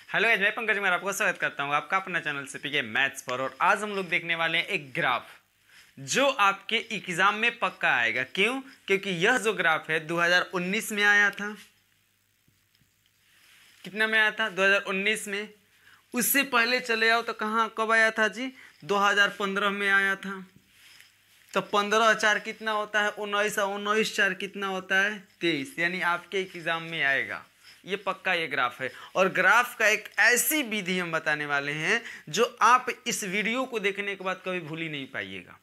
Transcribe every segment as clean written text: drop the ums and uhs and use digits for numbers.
Hello guys, मैं पंकज कुमार आपका स्वागत करता हूं आपका अपना चैनल से पीके मैथ्स पर। और आज हम लोग देखने वाले हैं एक ग्राफ जो आपके एग्जाम में पक्का आएगा। क्यों? क्योंकि यह जो ग्राफ है 2019 में आया था। कितना में आया था? 2019 में। उससे पहले चले आओ तो कहाँ कब आया था जी? 2015 में आया था। तो 15 4 कितना होता है? 19 और 19 4 कितना होता है? 23। यानी आपके एग्जाम में आएगा ये पक्का ये ग्राफ है। और ग्राफ का एक ऐसी विधि हम बताने वाले हैं जो आप इस वीडियो को देखने के बाद कभी भूल ही नहीं पाइएगा।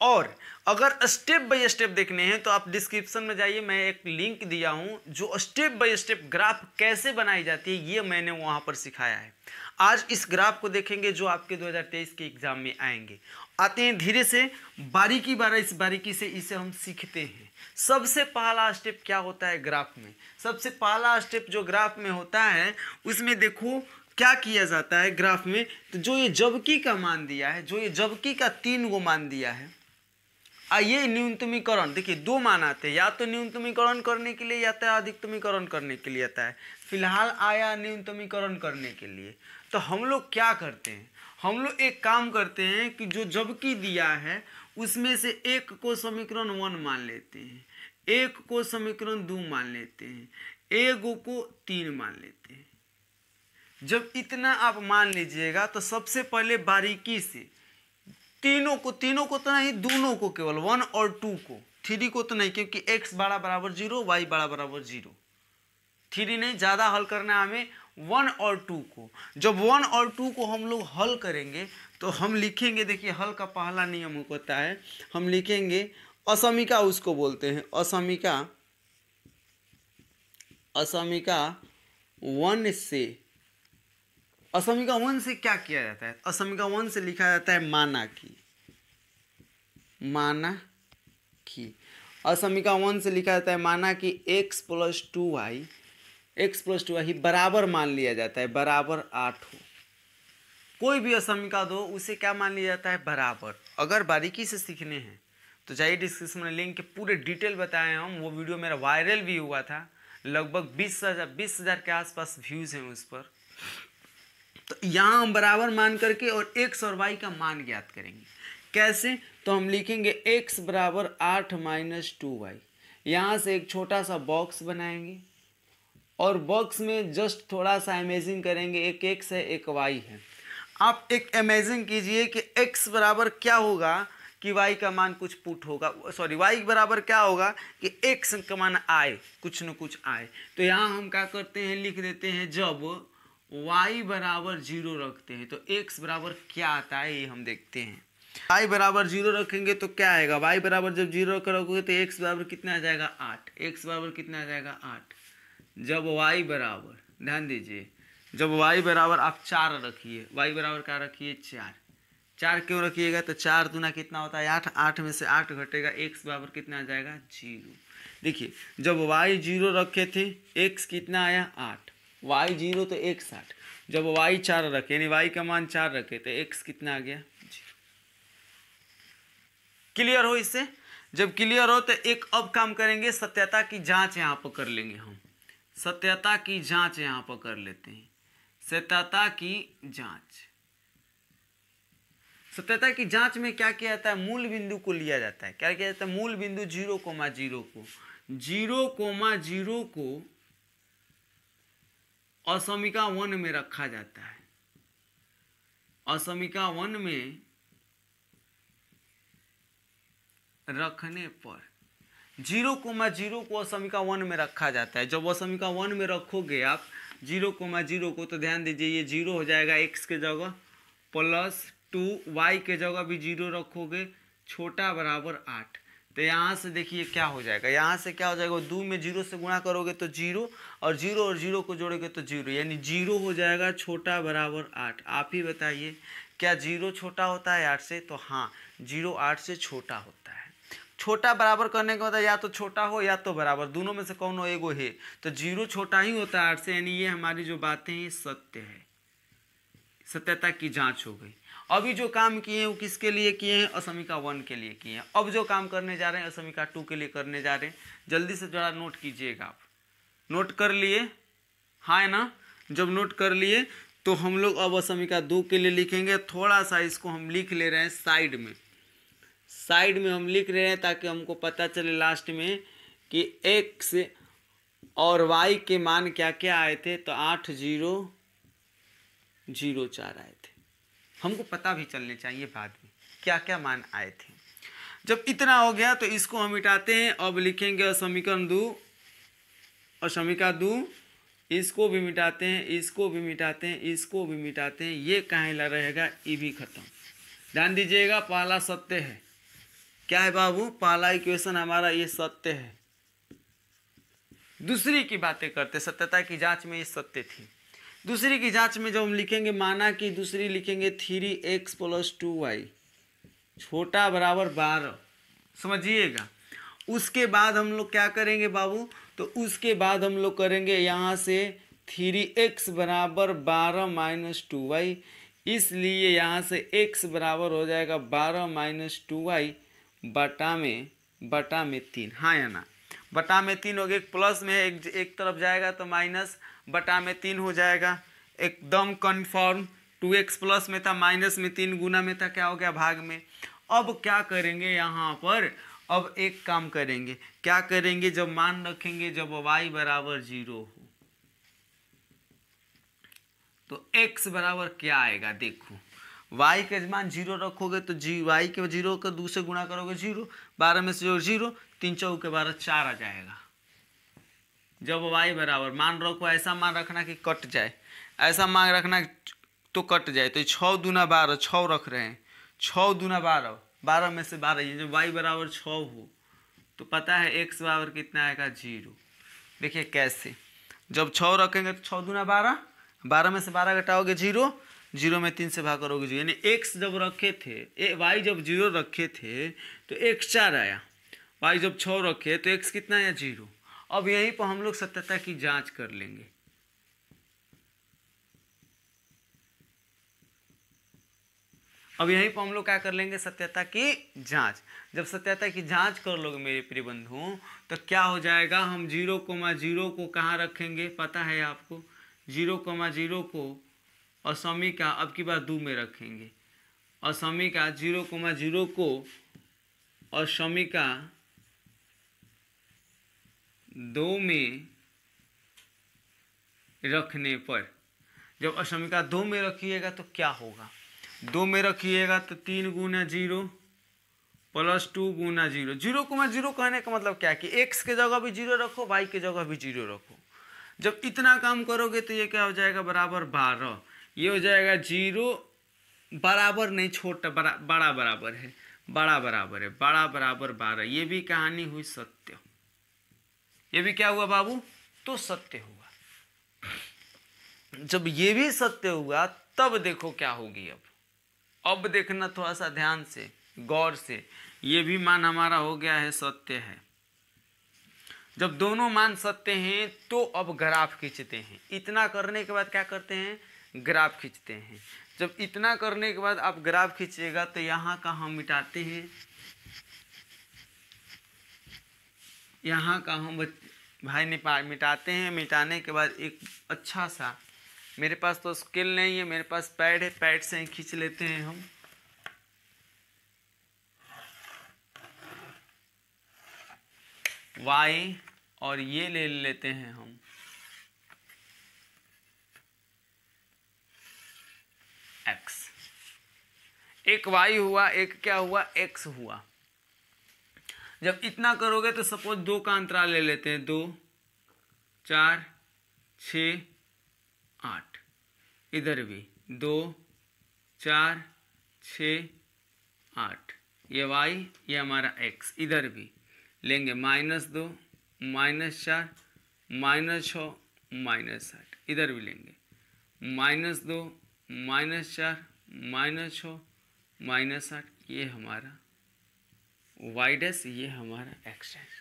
और अगर स्टेप बाय स्टेप देखने हैं तो आप डिस्क्रिप्शन में जाइए, मैं एक लिंक दिया हूं जो स्टेप बाय स्टेप ग्राफ कैसे बनाई जाती है ये मैंने वहां पर सिखाया है। आज इस ग्राफ को देखेंगे जो आपके 2023 के एग्जाम में आएंगे। आते हैं धीरे से, बारीकी से इसे हम सीखते हैं। सबसे पहला स्टेप क्या होता है ग्राफ में? सबसे पहला स्टेप जो ग्राफ में होता है उसमें देखो क्या किया जाता है ग्राफ में। तो जो ये जबकि का मान दिया है, जो ये जबकि का 3 गो मान दिया है, ये न्यूनतमीकरण, देखिए दो मान आते हैं, या तो न्यूनतमीकरण करने के लिए या तो अधिकतमीकरण करने के लिए आता है। फिलहाल आया न्यूनतमीकरण करने के लिए। तो हम लोग क्या करते हैं? हम लोग एक काम करते हैं कि जो जबकि दिया है उसमें से एक को समीकरण 1 मान लेते हैं, एक को समीकरण 2 मान लेते हैं, एक को 3 मान लेते हैं। जब इतना आप मान लीजिएगा तो सबसे पहले बारीकी से तीनों को तो नहीं, दोनों को, केवल 1 और 2 को, 3 को तो नहीं, क्योंकि x बड़ा बराबर 0, y बड़ा बराबर 0। 3 नहीं, ज़्यादा हल करना है हमें 1 और 2 को। जब 1 और 2 को हम लोग हल करेंगे तो हम लिखेंगे, देखिए हल का पहला नियम होता है, हम लिखेंगे असमीका, उसको बोलते हैं असमीका। असमीका 1 से, असमीका 1 से क्या किया जाता है? असमीका 1 से लिखा जाता है माना की। माना की असमीका 1 से लिखा जाता है माना कि x प्लस 2y बराबर मान लिया जाता है, बराबर 8 हो। कोई भी असमीका दो उसे क्या मान लिया जाता है? बराबर। अगर बारीकी से सीखने हैं तो जाइए डिस्क्रिप्शन में लिंक के पूरे डिटेल बताए हम। वो वीडियो मेरा वायरल भी हुआ था, लगभग 20,000 के आसपास व्यूज़ हैं उस पर। तो यहाँ हम बराबर मान करके और x और y का मान ज्ञात करेंगे। कैसे? तो हम लिखेंगे x बराबर 8 माइनस 2y। यहाँ से एक छोटा सा बॉक्स बनाएंगे और बॉक्स में जस्ट थोड़ा सा इमेजिन करेंगे, एक x है एक y है। आप एक इमेजिन कीजिए कि x बराबर क्या होगा कि y का मान कुछ पुट होगा, सॉरी y बराबर क्या होगा कि x का मान आए, कुछ न कुछ आए। तो यहाँ हम क्या करते हैं, लिख देते हैं जब y बराबर 0 रखते हैं तो x बराबर क्या आता है ये हम देखते हैं। y बराबर 0 रखेंगे तो क्या आएगा? y बराबर जब 0 रखोगे तो x बराबर कितना आ जाएगा? 8। x बराबर कितना आ जाएगा? 8। जब y बराबर, ध्यान दीजिए, जब y बराबर आप 4 रखिए, y बराबर क्या रखिए? 4। 4 क्यों रखिएगा? तो 4 दूना कितना होता है? 8। 8 में से 8 घटेगा, x बराबर कितना आ जाएगा? 0। देखिए जब y 0 रखे थे x कितना आया? 8। y 0 तो x 8। जब y 4 रखे, यानी y का मान 4 रखे तो x कितना आ गया? 0। क्लियर हो इससे? जब क्लियर हो तो एक अब काम करेंगे, सत्यता की जांच यहाँ पर कर लेंगे हम। सत्यता की जांच यहाँ पर कर लेते हैं। सत्यता की जांच, सत्यता की जांच में क्या किया जाता है? मूल बिंदु को लिया जाता है। क्या किया जाता है? मूल बिंदु 0,0 को 0,0 को असमीका 1 में रखा जाता है। असमीका 1 में रखने पर 0,0 को असमीका 1 में रखा जाता है। जब असमीका 1 में रखोगे आप 0,0 को तो ध्यान दीजिए ये 0 हो जाएगा x के जगह, प्लस 2 y के जगह भी 0 रखोगे, छोटा बराबर 8। तो यहाँ से देखिए क्या हो जाएगा, यहाँ से क्या हो जाएगा? 2 में 0 से गुणा करोगे तो 0, और 0 को जोड़ोगे तो 0, यानी 0 हो जाएगा, छोटा बराबर 8। आप ही बताइए क्या 0 छोटा होता है 8 से? तो हाँ, 0 8 से छोटा होता है। छोटा बराबर करने का मतलब या तो छोटा हो या तो बराबर, दोनों में से कौन हो? एगो है, तो 0 छोटा ही होता है 8 से, यानी ये हमारी जो बातें हैं सत्य है। सत्यता की जांच हो गई। अभी जो काम किए हैं वो किसके लिए किए हैं? असमीका 1 के लिए किए हैं। अब जो काम करने जा रहे हैं असमीका 2 के लिए करने जा रहे हैं। जल्दी से जरा नोट कीजिएगा। आप नोट कर लिए? हाँ है ना? जब नोट कर लिए तो हम लोग अब समीकरण 2 के लिए लिखेंगे। थोड़ा सा इसको हम लिख ले रहे हैं साइड में, साइड में हम लिख रहे हैं ताकि हमको पता चले लास्ट में कि x और y के मान क्या क्या आए थे। तो 8004 आए थे। हमको पता भी चलने चाहिए बाद में क्या क्या मान आए थे। जब इतना हो गया तो इसको हम मिटाते हैं। अब लिखेंगे समीकरण 2 और समीकरण 2, इसको भी मिटाते हैं, इसको भी मिटाते हैं, इसको भी मिटाते हैं। ये कहाँ ला रहेगा, ये भी खत्म। ध्यान दीजिएगा पहला सत्य है। क्या है बाबू, पहला इक्वेशन हमारा ये सत्य है। दूसरी की बातें करते, सत्यता की जांच में ये सत्य थी। दूसरी की जांच में जब हम लिखेंगे, माना कि दूसरी लिखेंगे 3x + 2y छोटा बराबर 12, समझिएगा। उसके बाद हम लोग क्या करेंगे बाबू, तो उसके बाद हम लोग करेंगे यहाँ से 3x बराबर 12 - 2y, इसलिए यहाँ से x बराबर हो जाएगा 12 - 2y बटा में 3। हाँ या ना, बटा में 3 हो गया। प्लस में एक तरफ जाएगा तो माइनस बटा में 3 हो जाएगा, एकदम कन्फर्म। 2x प्लस में था, माइनस में 3 गुना में था, क्या हो गया, भाग में। अब क्या करेंगे यहाँ पर, अब एक काम करेंगे, क्या करेंगे, जब मान रखेंगे जब y बराबर 0 हो तो x बराबर क्या आएगा। देखो y के मान 0 रखोगे तो y के 0 का 2 से गुणा करोगे 0, 12 में से 0, 3 चौके 12, 4 आ जाएगा। जब y बराबर मान रखो, ऐसा मान रखना कि कट जाए, ऐसा मान रखना तो कट जाए। तो 6 दूना 12, 6 रख रहे हैं, 6 दूना 12, 12 में से 12, ये जब y बराबर 6 हो तो पता है x बराबर कितना आएगा, 0। देखिए कैसे, जब 6 रखेंगे तो 6 दूना 12, 12 में से 12 घटाओगे 0, 0 में 3 से भाग करोगे 0, यानी x जब रखे थे, y जब 0 रखे थे तो x 4 आया, y जब 6 रखे तो x कितना आया, 0। अब यहीं पर हम लोग सत्यता की जांच कर लेंगे। अब यहीं पर हम लोग क्या कर लेंगे, सत्यता की जांच। जब सत्यता की जांच कर लोगे मेरे प्रिय बंधुओं तो क्या हो जाएगा, हम 0,0 को कहाँ रखेंगे, पता है आपको, 0,0 को असमीका अब की बार 2 में रखेंगे। असमीका 0,0 को असमीका 2 में रखने पर, जब असमीका 2 में रखिएगा तो क्या होगा, 2 में रखिएगा तो 3 गुना 0 + 2 गुना 0। 0,0 कहने का मतलब क्या है कि x के जगह भी 0 रखो, y के जगह भी 0 रखो। जब इतना काम करोगे तो ये क्या हो जाएगा, बराबर 12। ये हो जाएगा 0 बराबर नहीं, छोटा बड़ा बराबर है, बड़ा बराबर है, बड़ा बराबर 12। ये भी कहानी हुई सत्य। ये भी क्या हुआ बाबू, तो सत्य हुआ। जब ये भी सत्य हुआ तब देखो क्या होगी। अब देखना थोड़ा सा ध्यान से, गौर से। ये भी मान हमारा हो गया है, सत्य है। जब दोनों मान सत्य हैं तो अब ग्राफ खींचते हैं। इतना करने के बाद क्या करते हैं, ग्राफ खींचते हैं। जब इतना करने के बाद आप ग्राफ खींचिएगा तो यहाँ का हम मिटाते हैं, यहाँ का हम भाई मिटाते हैं। मिटाने के बाद एक अच्छा सा, मेरे पास तो स्केल नहीं है, मेरे पास पैड है, पैड से ही खींच लेते हैं हम। y और ये ले लेते हैं हम x। एक y हुआ, एक क्या हुआ, x हुआ। जब इतना करोगे तो सपोज 2 का अंतराल ले लेते हैं, 2, 4, 6, 8। इधर भी 2, 4, 6, 8। ये y, ये हमारा x। इधर भी लेंगे -2, -4, -6, -8। इधर भी लेंगे -2, -4, -6, -8। ये हमारा y डैश, ये हमारा x डैश,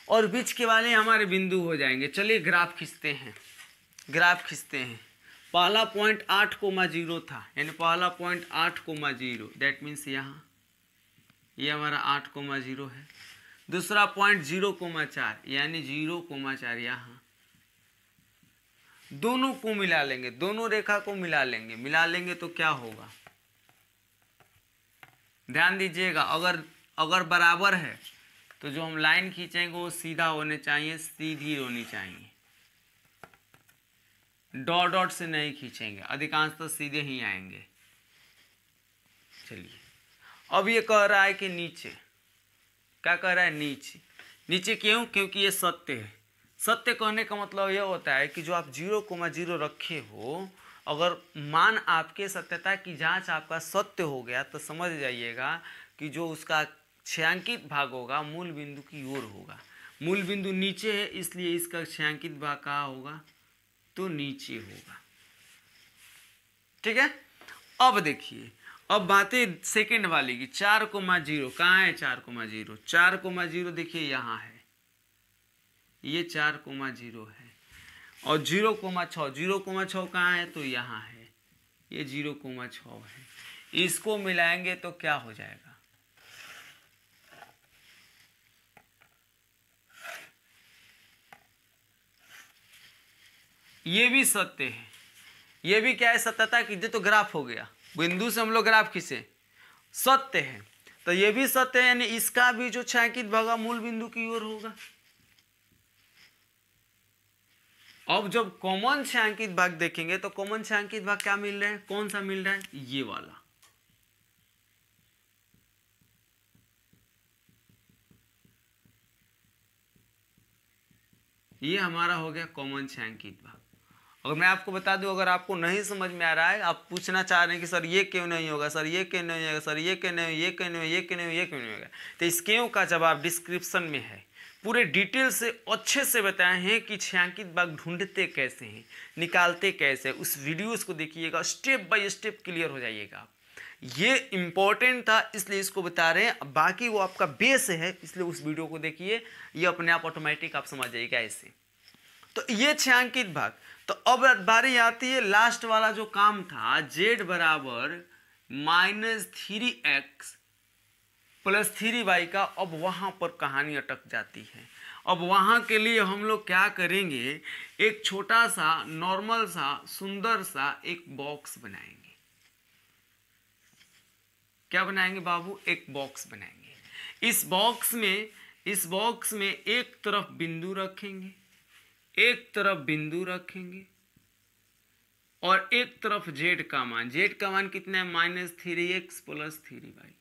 और बीच के वाले हमारे बिंदु हो जाएंगे। चलिए ग्राफ खींचते हैं, ग्राफ खींचते हैं। पहला पॉइंट 8,0 था, यानी पहला पॉइंट 8,0, दैट मीन्स यहाँ ये हमारा 8,0 है। दूसरा पॉइंट 0,4, यानी 0,4 यहाँ। दोनों को मिला लेंगे, दोनों रेखा को मिला लेंगे तो क्या होगा, ध्यान दीजिएगा। अगर बराबर है तो जो हम लाइन खींचेंगे वो सीधा होने चाहिए, सीधी होनी चाहिए, डॉट डॉट से नहीं खींचेंगे, अधिकांश तो सीधे ही आएंगे। चलिए अब ये कह रहा है कि नीचे, क्या कह रहा है, नीचे। नीचे क्यों? क्योंकि ये सत्य है। सत्य कहने का मतलब यह होता है कि जो आप 0,0 रखे हो, अगर मान आपके सत्यता की जांच आपका सत्य हो गया तो समझ जाइएगा कि जो उसका छायांकित भाग होगा मूल बिंदु की ओर होगा। मूल बिंदु नीचे है इसलिए इसका छायांकित भाग कहाँ होगा, तो नीचे होगा। ठीक है। अब देखिए, अब बातें सेकंड वाली की, 4,0 कहाँ है, 4,0, 4,0 देखिए यहाँ है, ये 4,0 है। और 0,6, 0,6 कहाँ है, तो यहाँ है, ये 0,6 है। इसको मिलाएंगे तो क्या हो जाएगा, ये भी सत्य है, ये भी क्या है, सत्यता की, तो ग्राफ हो गया, बिंदु से हम लोग ग्राफ खींचे, सत्य है तो ये भी सत्य है, यानी इसका भी जो छायांकित भाग मूल बिंदु की ओर होगा। अब जब कॉमन छायांकित भाग देखेंगे तो कॉमन छायांकित भाग क्या मिल रहा है, कौन सा मिल रहा है, ये वाला। ये हमारा हो गया कॉमन छायांकित भाग। अगर मैं आपको बता दूं, अगर आपको नहीं समझ में आ रहा है, आप पूछना चाह रहे हैं कि सर ये क्यों नहीं होगा, सर ये क्यों नहीं होगा, सर ये क्यों नहीं, ये क्यों नहीं, ये क्यों नहीं, ये क्यों नहीं होगा, तो इस क्यों का जवाब डिस्क्रिप्शन में है। पूरे डिटेल से अच्छे से बताए हैं कि छायांकित भाग ढूंढते कैसे हैं, निकालते कैसे, उस वीडियोस को देखिएगा, स्टेप बाय स्टेप क्लियर हो जाइएगा। ये इंपॉर्टेंट था इसलिए इसको बता रहे हैं, बाकी वो आपका बेस है इसलिए उस वीडियो को देखिए, ये अपने आप ऑटोमेटिक आप समझ जाइएगा ऐसे। तो ये छायांकित भाग। तो अब बारी आती है लास्ट वाला जो काम था, z बराबर -3x + 3y का। अब वहां पर कहानी अटक जाती है। अब वहां के लिए हम लोग क्या करेंगे, एक छोटा सा नॉर्मल सा सुंदर सा एक बॉक्स बनाएंगे। क्या बनाएंगे बाबू, एक बॉक्स बनाएंगे। इस बॉक्स में एक तरफ बिंदु रखेंगे, एक तरफ बिंदु रखेंगे और एक तरफ z का मान कितना है, -3x + 3y।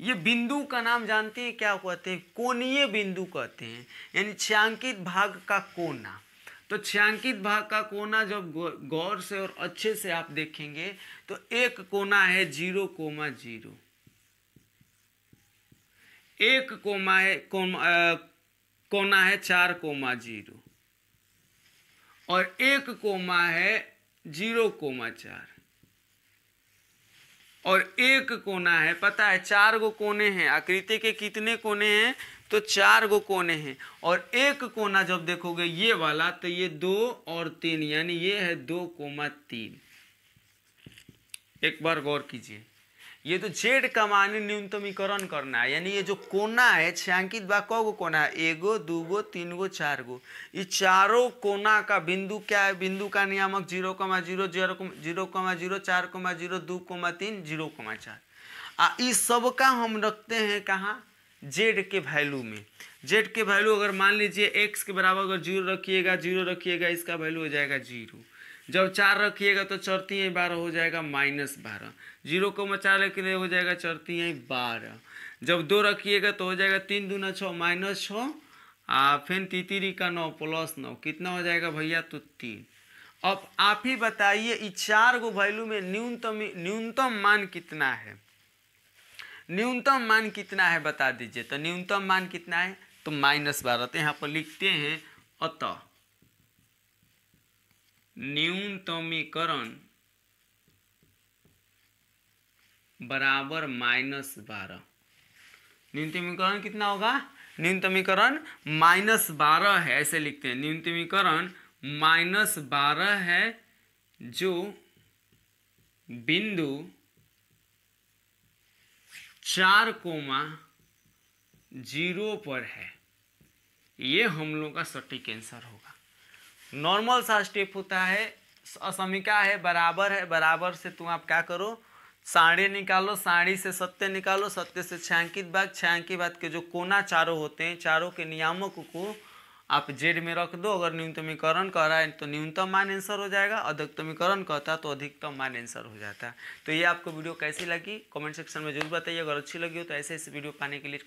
ये बिंदु का नाम जानते हैं क्या कहते हैं, कोणीय बिंदु कहते हैं, यानी छायांकित भाग का कोना। तो छायांकित भाग का कोना जब गौर से और अच्छे से आप देखेंगे तो एक कोना है 0,0, एक कोना है 4,0 और एक कोमा है 0,4 और एक कोना है, पता है 4 गो कोने हैं। आकृति के कितने कोने हैं, तो 4 गो कोने हैं। और एक कोना जब देखोगे ये वाला तो ये 2 और 3, यानी ये है 2,3। एक बार गौर कीजिए, ये तो z का मान न्यूनतमीकरण करना है, यानी ये जो कोना है छायांकित भाग कौ गो कोना है, 1 गो 2 गो 3 गो 4 गो, ये चारों कोना का बिंदु क्या है, बिंदु का नियामक 0,0 0,0 4,0 2,3 0,4। इस सब का हम रखते हैं कहाँ, z के वैल्यू में। z के वैल्यू अगर मान लीजिए x के बराबर अगर 0 रखिएगा, इसका वैल्यू हो जाएगा 0। जब 4 रखिएगा तो 4 12 हो जाएगा -12। 0,4 लेके हो जाएगा 4 12। जब 2 रखिएगा तो हो जाएगा 3 दूना 6 -6 फिर 3 का 9 + 9 कितना हो जाएगा भैया, तो 3। अब आप ही बताइए इस 4 गो वैल्यू में न्यूनतम मान कितना है, न्यूनतम मान कितना है बता दीजिए। तो न्यूनतम मान कितना है, तो -12। तो यहाँ पर लिखते हैं अतः न्यूनतमीकरण बराबर -12। न्यूनतमीकरण कितना होगा, न्यूनतमीकरण -12 है, ऐसे लिखते हैं। न्यूनतमीकरण -12 है जो बिंदु 4,0 पर है। ये हम लोग का सटीक आंसर होगा। नॉर्मल सा स्टेप होता है, असमिका है, बराबर से तुम आप क्या करो, साड़ी निकालो, साड़ी से सत्य निकालो, सत्य से छायांकित भाग, छायांकित भाग के जो कोना चारों होते हैं, चारों के नियामक को आप जेड में रख दो। अगर न्यूनतमीकरण कर रहा है तो न्यूनतम मान आंसर हो जाएगा, अधिकतमीकरण कहता है तो अधिकतम मान आंसर हो जाता है। तो ये आपको वीडियो कैसी लगी कमेंट सेक्शन में जरूर बताइए। अगर अच्छी लगी हो तो ऐसे वीडियो पाने के लिए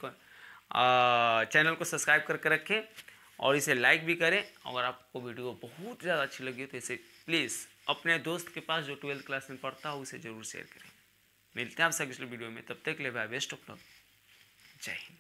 चैनल को सब्सक्राइब करके रखें और इसे लाइक भी करें। अगर आपको वीडियो बहुत ज़्यादा अच्छी लगी हो तो इसे प्लीज़ अपने दोस्त के पास जो 12th क्लास में पढ़ता हो उसे ज़रूर शेयर करें। मिलते हैं आपसे अगले वीडियो में, तब तक के लिए बाय, बेस्ट ऑफ लक, जय हिंद।